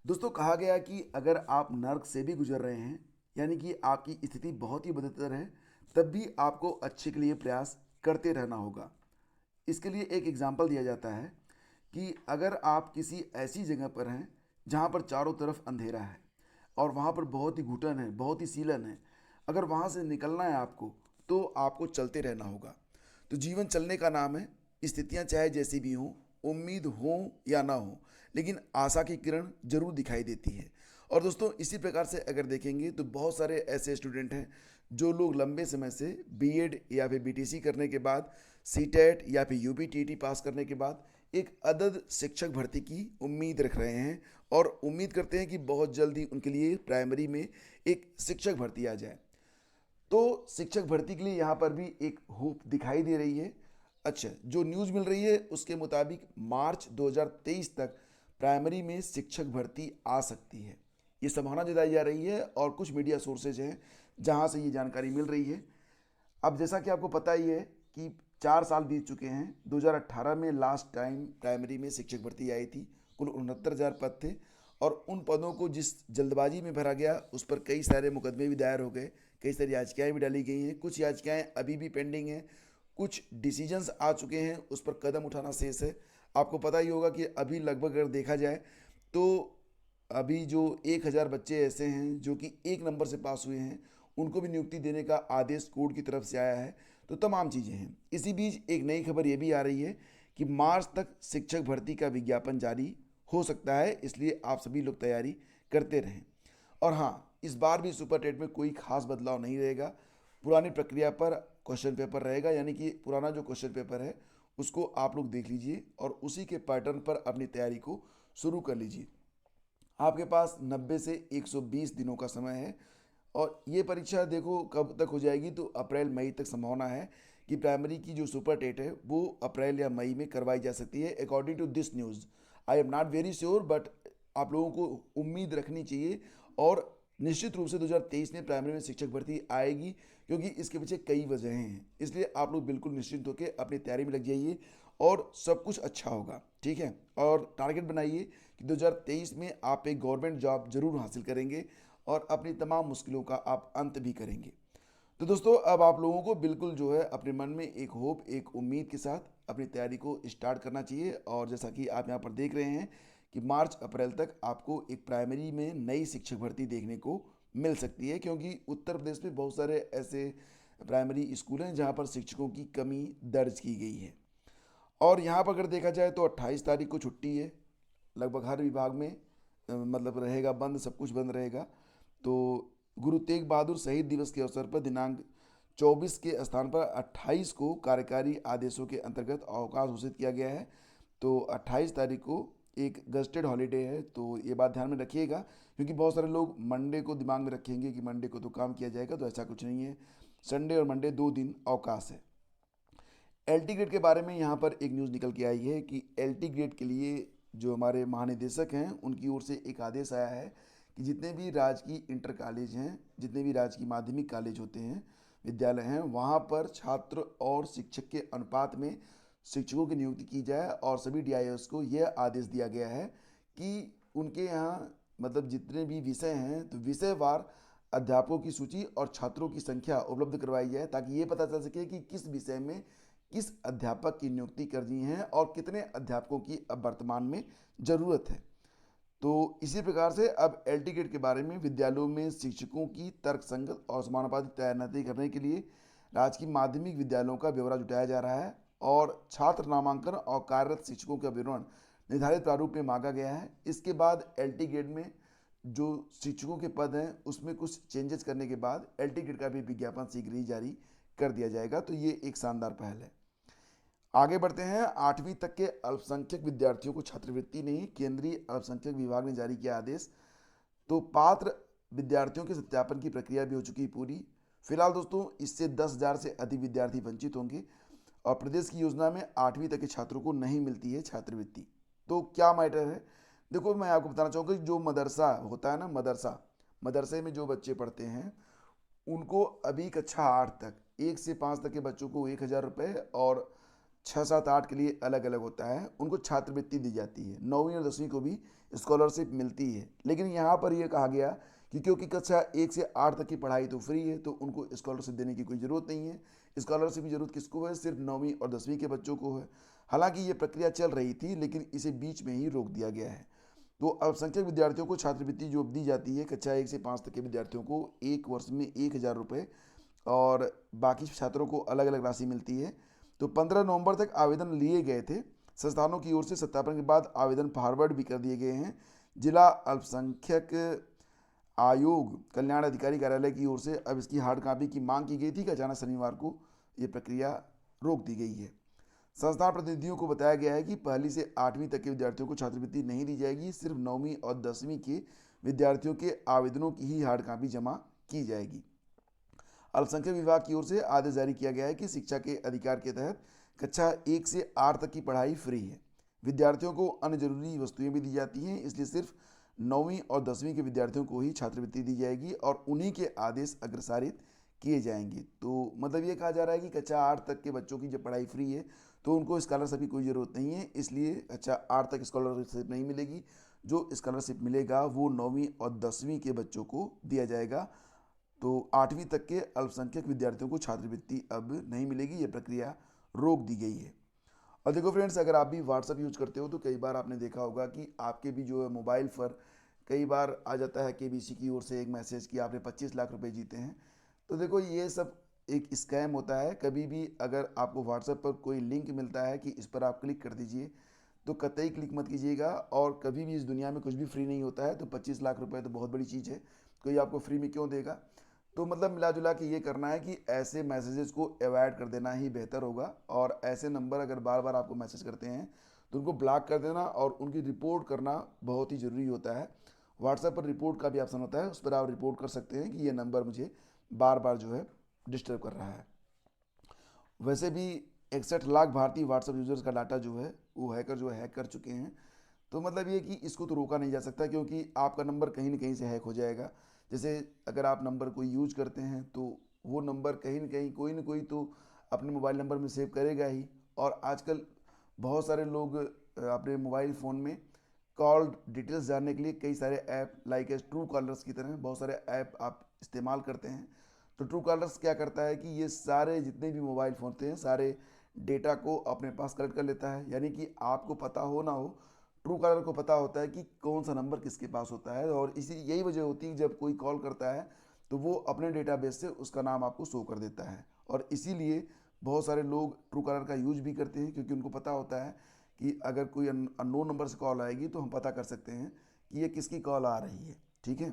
दोस्तों कहा गया कि अगर आप नर्क से भी गुजर रहे हैं, यानी कि आपकी स्थिति बहुत ही बदतर है, तब भी आपको अच्छे के लिए प्रयास करते रहना होगा। इसके लिए एक एग्जाम्पल दिया जाता है कि अगर आप किसी ऐसी जगह पर हैं जहाँ पर चारों तरफ अंधेरा है और वहाँ पर बहुत ही घुटन है, बहुत ही सीलन है, अगर वहाँ से निकलना है आपको, तो आपको चलते रहना होगा। तो जीवन चलने का नाम है। स्थितियाँ चाहे जैसी भी हों, उम्मीद हो या ना हो, लेकिन आशा की किरण जरूर दिखाई देती है। और दोस्तों इसी प्रकार से अगर देखेंगे तो बहुत सारे ऐसे स्टूडेंट हैं जो लोग लंबे समय से बीएड या फिर बीटीसी करने के बाद, सीटेट या फिर यूपीटीटी पास करने के बाद एक अदद शिक्षक भर्ती की उम्मीद रख रहे हैं और उम्मीद करते हैं कि बहुत जल्दी उनके लिए प्राइमरी में एक शिक्षक भर्ती आ जाए। तो शिक्षक भर्ती के लिए यहाँ पर भी एक होप दिखाई दे रही है। अच्छा, जो न्यूज़ मिल रही है उसके मुताबिक मार्च 2023 तक प्राइमरी में शिक्षक भर्ती आ सकती है। ये संभावना जताई जा रही है और कुछ मीडिया सोर्सेज हैं जहाँ से ये जानकारी मिल रही है। अब जैसा कि आपको पता ही है कि 4 साल बीत चुके हैं। 2018 में लास्ट टाइम प्राइमरी में शिक्षक भर्ती आई थी। कुल 69,000 पद थे और उन पदों को जिस जल्दबाजी में भरा गया उस पर कई सारे मुकदमे भी दायर हो गए, कई सारी याचिकाएं भी डाली गई हैं। कुछ याचिकाएं अभी भी पेंडिंग हैं, कुछ डिसीजंस आ चुके हैं, उस पर कदम उठाना शेष है। आपको पता ही होगा कि अभी लगभग अगर देखा जाए तो अभी जो 1,000 बच्चे ऐसे हैं जो कि एक नंबर से पास हुए हैं, उनको भी नियुक्ति देने का आदेश कोर्ट की तरफ से आया है। तो तमाम चीज़ें हैं। इसी बीच एक नई खबर ये भी आ रही है कि मार्च तक शिक्षक भर्ती का विज्ञापन जारी हो सकता है, इसलिए आप सभी लोग तैयारी करते रहें। और हाँ, इस बार भी सुपर टेट में कोई खास बदलाव नहीं रहेगा। पुरानी प्रक्रिया पर क्वेश्चन पेपर रहेगा, यानी कि पुराना जो क्वेश्चन पेपर है उसको आप लोग देख लीजिए और उसी के पैटर्न पर अपनी तैयारी को शुरू कर लीजिए। आपके पास 90 से 120 दिनों का समय है और ये परीक्षा देखो कब तक हो जाएगी, तो अप्रैल मई तक संभावना है कि प्राइमरी की जो सुपर टेट है वो अप्रैल या मई में करवाई जा सकती है, according to this news. I am not very sure, but आप लोगों को उम्मीद रखनी चाहिए। और निश्चित रूप से 2023 में प्राइमरी में शिक्षक भर्ती आएगी, क्योंकि इसके पीछे कई वजहें हैं। इसलिए आप लोग बिल्कुल निश्चिंत होकर अपनी तैयारी में लग जाइए और सब कुछ अच्छा होगा, ठीक है। और टारगेट बनाइए कि 2023 में आप एक गवर्नमेंट जॉब जरूर हासिल करेंगे और अपनी तमाम मुश्किलों का आप अंत भी करेंगे। तो दोस्तों अब आप लोगों को बिल्कुल जो है अपने मन में एक होप, एक उम्मीद के साथ अपनी तैयारी को स्टार्ट करना चाहिए। और जैसा कि आप यहाँ पर देख रहे हैं कि मार्च अप्रैल तक आपको एक प्राइमरी में नई शिक्षक भर्ती देखने को मिल सकती है, क्योंकि उत्तर प्रदेश में बहुत सारे ऐसे प्राइमरी स्कूल हैं जहाँ पर शिक्षकों की कमी दर्ज की गई है। और यहाँ पर अगर देखा जाए तो 28 तारीख को छुट्टी है लगभग हर विभाग में, मतलब रहेगा बंद, सब कुछ बंद रहेगा। तो गुरु तेग बहादुर शहीद दिवस के अवसर पर दिनांक 24 के स्थान पर 28 को कार्यकारी आदेशों के अंतर्गत अवकाश घोषित किया गया है। तो 28 तारीख को एक गस्टेड हॉलीडे है, तो ये बात ध्यान में रखिएगा, क्योंकि बहुत सारे लोग मंडे को दिमाग में रखेंगे कि मंडे को तो काम किया जाएगा, तो ऐसा कुछ नहीं है। संडे और मंडे 2 दिन अवकाश है। एलटी ग्रेड के बारे में यहाँ पर एक न्यूज़ निकल के आई है कि एलटी ग्रेड के लिए जो हमारे महानिदेशक हैं उनकी ओर से एक आदेश आया है कि जितने भी राजकीय इंटर कॉलेज हैं, जितने भी राजकीय माध्यमिक कॉलेज होते हैं, विद्यालय हैं, वहाँ पर छात्र और शिक्षक के अनुपात में शिक्षकों की नियुक्ति की जाए। और सभी डीआईएस को यह आदेश दिया गया है कि उनके यहाँ मतलब जितने भी विषय हैं तो विषयवार अध्यापकों की सूची और छात्रों की संख्या उपलब्ध करवाई जाए, ताकि ये पता चल सके कि किस विषय में किस अध्यापक की नियुक्ति करनी है और कितने अध्यापकों की अब वर्तमान में ज़रूरत है। तो इसी प्रकार से अब एल टिकट के बारे में विद्यालयों में शिक्षकों की तर्कसंगत और समानुपातिक तैनाती करने के लिए राजकीय माध्यमिक विद्यालयों का ब्यौरा जुटाया जा रहा है और छात्र नामांकन और कार्यरत शिक्षकों का विवरण निर्धारित प्रारूप में मांगा गया है। इसके बाद एल टी ग्रेड में जो शिक्षकों के पद हैं उसमें कुछ चेंजेस करने के बाद एल टी ग्रेड का भी विज्ञापन शीघ्र ही जारी कर दिया जाएगा। तो ये एक शानदार पहल है। आगे बढ़ते हैं। 8वीं तक के अल्पसंख्यक विद्यार्थियों को छात्रवृत्ति नहीं, केंद्रीय अल्पसंख्यक विभाग ने जारी किया आदेश। तो पात्र विद्यार्थियों के सत्यापन की प्रक्रिया भी हो चुकी है पूरी। फिलहाल दोस्तों इससे 10,000 से अधिक विद्यार्थी वंचित होंगे और प्रदेश की योजना में 8वीं तक के छात्रों को नहीं मिलती है छात्रवृत्ति। तो क्या मैटर है, देखो मैं आपको बताना चाहूँगा कि जो मदरसा होता है ना, मदरसे में जो बच्चे पढ़ते हैं उनको अभी कक्षा 8 तक, 1 से 5 तक के बच्चों को 1,000 रुपये और 6, 7, 8 के लिए अलग अलग होता है, उनको छात्रवृत्ति दी जाती है। 9वीं और 10वीं को भी स्कॉलरशिप मिलती है। लेकिन यहाँ पर यह कहा गया कि क्योंकि कक्षा 1 से 8 तक की पढ़ाई तो फ्री है, तो उनको स्कॉलरशिप देने की कोई ज़रूरत नहीं है। स्कॉलरशिप की ज़रूरत किसको है? सिर्फ 9वीं और 10वीं के बच्चों को है। हालांकि ये प्रक्रिया चल रही थी, लेकिन इसे बीच में ही रोक दिया गया है। तो अल्पसंख्यक विद्यार्थियों को छात्रवृत्ति जो दी जाती है, कक्षा 1 से 5 तक के विद्यार्थियों को एक वर्ष में 1,000 रुपये, और बाकी छात्रों को अलग अलग राशि मिलती है। तो 15 नवंबर तक आवेदन लिए गए थे। संस्थानों की ओर से सत्यापन के बाद आवेदन फॉरवर्ड भी कर दिए गए हैं। जिला अल्पसंख्यक आयोग कल्याण अधिकारी कार्यालय की ओर से अब इसकी हार्ड कॉपी की मांग की गई थी कि अचानक शनिवार को ये प्रक्रिया रोक दी गई है। संस्थान प्रतिनिधियों को बताया गया है कि 1ली से 8वीं तक के विद्यार्थियों को छात्रवृत्ति नहीं दी जाएगी, सिर्फ 9वीं और 10वीं के विद्यार्थियों के आवेदनों की ही हार्ड कॉपी जमा की जाएगी। अल्पसंख्यक विभाग की ओर से आदेश जारी किया गया है कि शिक्षा के अधिकार के तहत कक्षा 1 से 8 तक की पढ़ाई फ्री है। विद्यार्थियों को अन्य जरूरी वस्तुएं भी दी जाती हैं, इसलिए सिर्फ 9वीं और 10वीं के विद्यार्थियों को ही छात्रवृत्ति दी जाएगी और उन्हीं के आदेश अग्रसारित किए जाएंगे। तो मतलब ये कहा जा रहा है कि कक्षा 8 तक के बच्चों की जब पढ़ाई फ्री है तो उनको स्कॉलरशिप की कोई ज़रूरत नहीं है, इसलिए कक्षा 8 तक स्कॉलरशिप नहीं मिलेगी। जो स्कॉलरशिप मिलेगा वो 9वीं और 10वीं के बच्चों को दिया जाएगा। तो 8वीं तक के अल्पसंख्यक विद्यार्थियों को छात्रवृत्ति अब नहीं मिलेगी, ये प्रक्रिया रोक दी गई है। और देखो फ्रेंड्स, अगर आप भी व्हाट्सअप यूज करते हो तो कई बार आपने देखा होगा कि आपके भी जो है मोबाइल पर कई बार आ जाता है केबीसी की ओर से एक मैसेज कि आपने 25 लाख रुपए जीते हैं। तो देखो ये सब एक स्कैम होता है। कभी भी अगर आपको व्हाट्सएप पर कोई लिंक मिलता है कि इस पर आप क्लिक कर दीजिए, तो कतई क्लिक मत कीजिएगा। और कभी भी इस दुनिया में कुछ भी फ्री नहीं होता है। तो 25 लाख रुपए तो बहुत बड़ी चीज़ है, कोई आपको फ्री में क्यों देगा? तो मतलब मिला जुला के ये करना है कि ऐसे मैसेजेस को अवॉइड कर देना ही बेहतर होगा। और ऐसे नंबर अगर बार बार आपको मैसेज करते हैं तो उनको ब्लॉक कर देना और उनकी रिपोर्ट करना बहुत ही ज़रूरी होता है। व्हाट्सएप पर रिपोर्ट का भी ऑप्शन होता है, उस पर आप रिपोर्ट कर सकते हैं कि ये नंबर मुझे बार बार जो है डिस्टर्ब कर रहा है। वैसे भी 61 लाख भारतीय व्हाट्सएप यूजर्स का डाटा जो है वो हैकर जो है हैक कर चुके हैं। तो मतलब ये कि इसको तो रोका नहीं जा सकता, क्योंकि आपका नंबर कहीं ना कहीं से हैक हो जाएगा। जैसे अगर आप नंबर कोई यूज करते हैं तो वो नंबर कहीं ना कोई तो अपने मोबाइल नंबर में सेव करेगा ही। और आजकल बहुत सारे लोग अपने मोबाइल फ़ोन में कॉल डिटेल्स जानने के लिए कई सारे app like as Truecallers की तरह बहुत सारे ऐप आप इस्तेमाल करते हैं। तो ट्रू कॉलर्स क्या करता है कि ये सारे जितने भी मोबाइल फ़ोन थे सारे डेटा को अपने पास कलेक्ट कर लेता है। यानी कि आपको पता हो ना हो, ट्रू कॉलर को पता होता है कि कौन सा नंबर किसके पास होता है। और इसी यही वजह होती है जब कोई कॉल करता है तो वो अपने डेटाबेस से उसका नाम आपको शो कर देता है। और इसीलिए बहुत सारे लोग ट्रू कॉलर का यूज भी करते हैं, क्योंकि उनको पता होता है कि अगर कोई अननोन नंबर से कॉल आएगी तो हम पता कर सकते हैं कि ये किसकी कॉल आ रही है। ठीक है,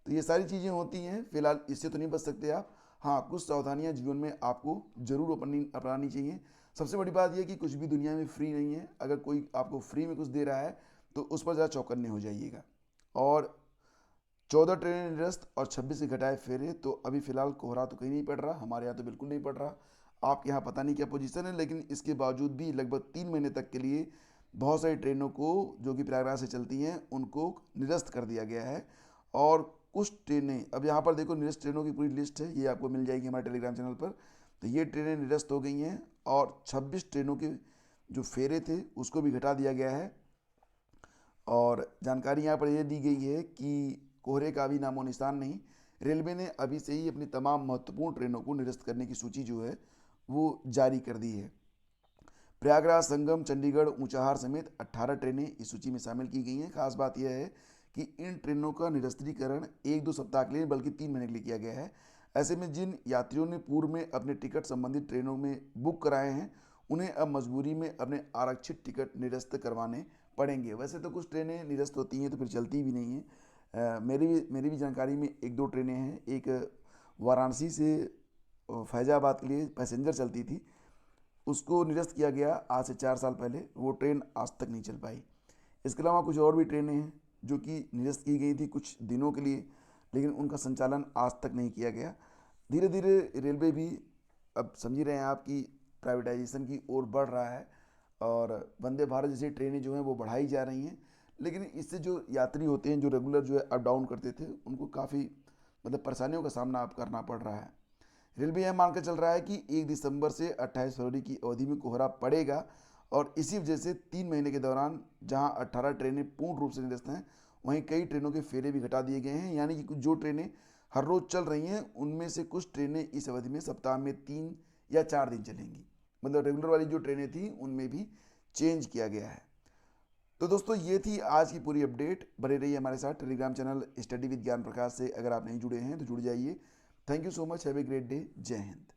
तो ये सारी चीज़ें होती हैं। फिलहाल इससे तो नहीं बच सकते आप। हाँ, कुछ सावधानियां जीवन में आपको जरूर अपनानी चाहिए। सबसे बड़ी बात यह कि कुछ भी दुनिया में फ्री नहीं है। अगर कोई आपको फ्री में कुछ दे रहा है तो उस पर ज़रा चौकन्ने हो जाइएगा। और 14 ट्रेनें निरस्त और 26 के घटाए फेरे। तो अभी फिलहाल कोहरा तो कहीं नहीं पड़ रहा, हमारे यहाँ तो बिल्कुल नहीं पड़ रहा। आपके यहाँ पता नहीं क्या पोजीशन है, लेकिन इसके बावजूद भी लगभग 3 महीने तक के लिए बहुत सारी ट्रेनों को जो कि प्रयागराज से चलती हैं उनको निरस्त कर दिया गया है। और कुछ ट्रेनें अब यहाँ पर देखो, निरस्त ट्रेनों की पूरी लिस्ट है, ये आपको मिल जाएगी हमारे टेलीग्राम चैनल पर। तो ये ट्रेनें निरस्त हो गई हैं और 26 ट्रेनों के जो फेरे थे उसको भी घटा दिया गया है। और जानकारी यहाँ पर यह दी गई है कि कोहरे का भी नामो निशान नहीं। रेलवे ने अभी से ही अपनी तमाम महत्वपूर्ण ट्रेनों को निरस्त करने की सूची जो है वो जारी कर दी है। प्रयागराज, संगम, चंडीगढ़, ऊंचाहार समेत 18 ट्रेनें इस सूची में शामिल की गई हैं। खास बात यह है कि इन ट्रेनों का निरस्तीकरण 1-2 सप्ताह के लिए बल्कि 3 महीने के लिए किया गया है। ऐसे में जिन यात्रियों ने पूर्व में अपने टिकट संबंधित ट्रेनों में बुक कराए हैं उन्हें अब मजबूरी में अपने आरक्षित टिकट निरस्त करवाने पड़ेंगे। वैसे तो कुछ ट्रेनें निरस्त होती हैं तो फिर चलती भी नहीं हैं। मेरी भी जानकारी में 1-2 ट्रेनें हैं। एक वाराणसी से फैज़ाबाद के लिए पैसेंजर चलती थी, उसको निरस्त किया गया आज से 4 साल पहले। वो ट्रेन आज तक नहीं चल पाई। इसके अलावा कुछ और भी ट्रेनें हैं जो कि निरस्त की गई थी कुछ दिनों के लिए, लेकिन उनका संचालन आज तक नहीं किया गया। धीरे धीरे रेलवे भी अब समझ ही रहे हैं आप कि प्राइवेटाइजेशन की ओर बढ़ रहा है और वंदे भारत जैसी ट्रेनें जो हैं वो बढ़ाई जा रही हैं। लेकिन इससे जो यात्री होते हैं जो रेगुलर जो है अप डाउन करते थे उनको काफ़ी मतलब परेशानियों का सामना अब करना पड़ रहा है। रेलवे यह मानकर चल रहा है कि 1 दिसंबर से 28 फरवरी की अवधि में कोहरा पड़ेगा और इसी वजह से 3 महीने के दौरान जहां 18 ट्रेनें पूर्ण रूप से निरस्त हैं, वहीं कई ट्रेनों के फेरे भी घटा दिए गए हैं। यानी कि जो ट्रेनें हर रोज चल रही हैं उनमें से कुछ ट्रेनें इस अवधि में सप्ताह में 3 या 4 दिन चलेंगी। मतलब रेगुलर वाली जो ट्रेनें थी उनमें भी चेंज किया गया है। तो दोस्तों ये थी आज की पूरी अपडेट। बने रहिए हमारे साथ टेलीग्राम चैनल स्टडी विद ज्ञान प्रकाश से। अगर आप नहीं जुड़े हैं तो जुड़ जाइए। Thank you so much. Have a great day. जय हिंद।